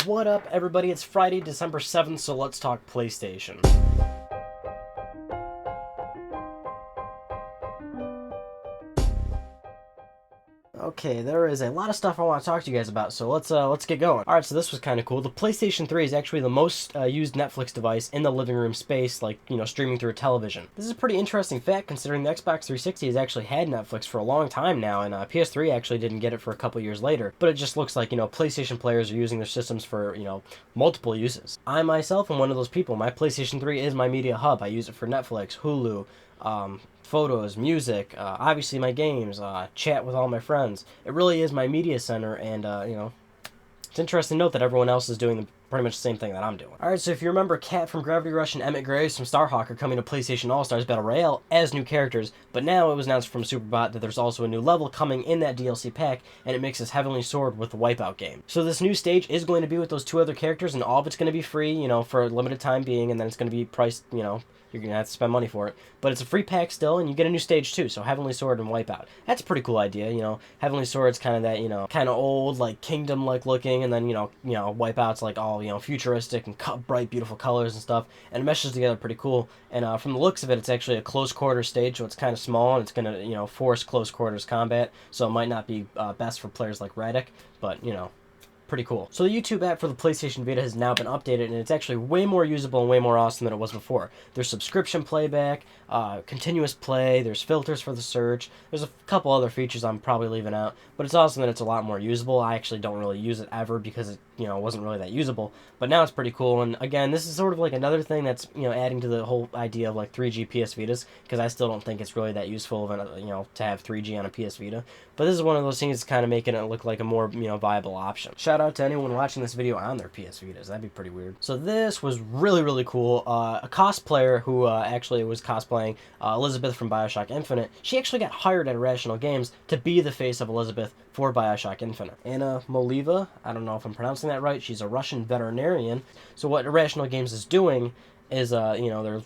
What up, everybody? It's Friday, December 7th, so let's talk PlayStation. Okay, there is a lot of stuff I want to talk to you guys about, so let's get going. Alright, so this was kind of cool. The PlayStation 3 is actually the most used Netflix device in the living room space, like, streaming through a television. This is a pretty interesting fact, considering the Xbox 360 has actually had Netflix for a long time now, and PS3 actually didn't get it for a couple years later. But it just looks like, PlayStation players are using their systems for, multiple uses. I myself am one of those people. My PlayStation 3 is my media hub. I use it for Netflix, Hulu, photos, music, obviously my games, chat with all my friends. It really is my media center, and it's interesting to note that everyone else is doing pretty much the same thing that I'm doing. Alright, so if you remember, Kat from Gravity Rush and Emmett Graves from Starhawk are coming to PlayStation All-Stars Battle Royale as new characters, but now it was announced from Superbot that there's also a new level coming in that DLC pack, and it mixes Heavenly Sword with the Wipeout game. So this new stage is going to be with those two other characters, and all of it's going to be free, for a limited time being, and then it's going to be priced, you're going to have to spend money for it. But it's a free pack still, and you get a new stage too, so Heavenly Sword and Wipeout. That's a pretty cool idea, Heavenly Sword's kind of that, kind of old, like, kingdom-like looking, and then, Wipeout's like all, futuristic and bright, beautiful colors and stuff, and it meshes together pretty cool. And from the looks of it, it's actually a close-quarters stage, so it's kind of small, and it's going to, force close-quarters combat, so it might not be best for players like Radic, but, pretty cool. So the YouTube app for the PlayStation Vita has now been updated, and it's actually way more usable and way more awesome than it was before. There's subscription playback, continuous play, there's filters for the search, there's a couple other features I'm probably leaving out, but it's awesome that it's a lot more usable. I actually don't really use it ever because it, wasn't really that usable, but now it's pretty cool. And again, this is sort of like another thing that's, adding to the whole idea of like 3G PS Vitas, because I still don't think it's really that useful of to have 3G on a PS Vita, but this is one of those things that's kind of making it look like a more, viable option. Shout out to anyone watching this video on their PS Vitas. That'd be pretty weird. So this was really, really cool. A cosplayer who actually was cosplaying Elizabeth from Bioshock Infinite, she actually got hired at Irrational Games to be the face of Elizabeth for Bioshock Infinite. Anna Moliva, I don't know if I'm pronouncing that right, she's a Russian veterinarian. So what Irrational Games is doing is, they're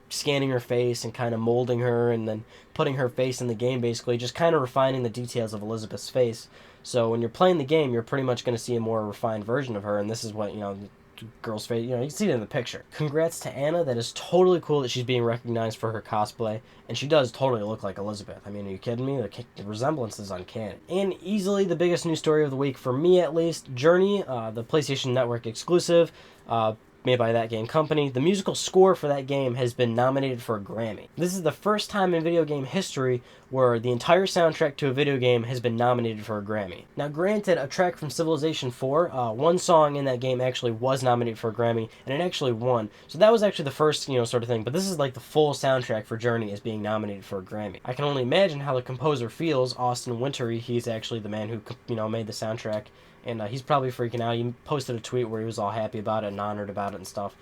scanning her face and kind of molding her and then putting her face in the game, basically just kind of refining the details of Elizabeth's face. So when you're playing the game, you're pretty much going to see a more refined version of her, and this is what, the girl's face, you can see it in the picture. Congrats to Anna. That is totally cool that she's being recognized for her cosplay, and she does totally look like Elizabeth. I mean, are you kidding me? The resemblance is uncanny. And easily the biggest news story of the week, for me at least, Journey, the PlayStation Network exclusive, made by That Game Company. The musical score for that game has been nominated for a Grammy. This is the first time in video game history where the entire soundtrack to a video game has been nominated for a Grammy. Now granted, a track from Civilization 4, one song in that game actually was nominated for a Grammy, and it actually won. So that was actually the first, sort of thing, but this is like the full soundtrack for Journey is being nominated for a Grammy. I can only imagine how the composer feels. Austin Wintory, he's actually the man who, made the soundtrack, and he's probably freaking out. He posted a tweet where he was all happy about it and honored about it and stuff.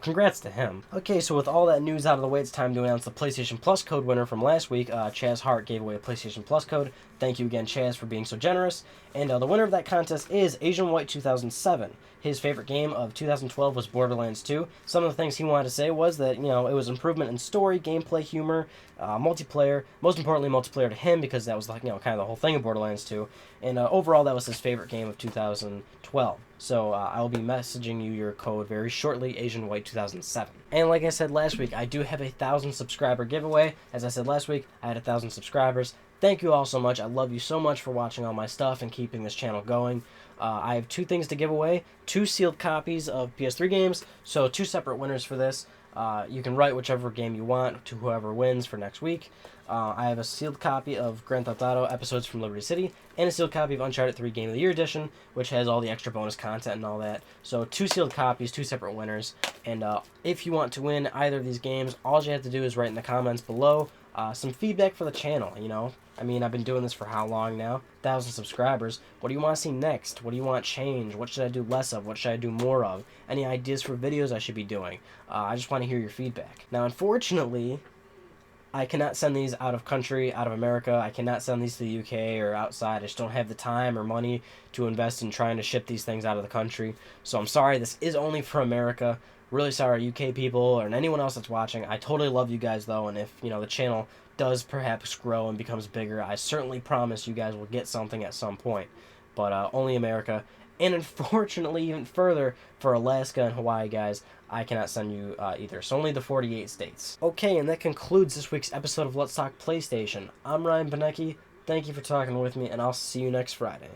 Congrats to him. Okay, so with all that news out of the way, it's time to announce the PlayStation Plus code winner from last week. Chaz Hart gave away a PlayStation Plus code. Thank you again, Chaz, for being so generous. And the winner of that contest is Asian White 2007. His favorite game of 2012 was Borderlands 2. Some of the things he wanted to say was that, it was improvement in story, gameplay, humor, multiplayer. Most importantly, multiplayer to him, because that was, like, kind of the whole thing of Borderlands 2. And overall, that was his favorite game of 2012. So I will be messaging you your code very shortly, Asian White 2007. And like I said last week, I do have a 1,000 subscriber giveaway. As I said last week, I had 1,000 subscribers. Thank you all so much. I love you so much for watching all my stuff and keeping this channel going. I have two things to give away, 2 sealed copies of PS3 games, so 2 separate winners for this. You can write whichever game you want to whoever wins for next week. I have a sealed copy of Grand Theft Auto Episodes from Liberty City, and a sealed copy of Uncharted 3 Game of the Year Edition, which has all the extra bonus content and all that. So 2 sealed copies, 2 separate winners. And if you want to win either of these games, all you have to do is write in the comments below some feedback for the channel, I mean, I've been doing this for how long now? 1,000 subscribers. What do you want to see next? What do you want change? What should I do less of? What should I do more of? Any ideas for videos I should be doing? I just want to hear your feedback. Now, unfortunately, I cannot send these out of country, out of America. I cannot send these to the UK or outside. I just don't have the time or money to invest in trying to ship these things out of the country. So I'm sorry, this is only for America. Really sorry, UK people or anyone else that's watching. I totally love you guys, though, and if, the channel does perhaps grow and becomes bigger, I certainly promise you guys will get something at some point. But only America. And unfortunately, even further, for Alaska and Hawaii, guys, I cannot send you either. So only the 48 states. Okay, and that concludes this week's episode of Let's Talk PlayStation. I'm Ryan Benecki. Thank you for talking with me, and I'll see you next Friday.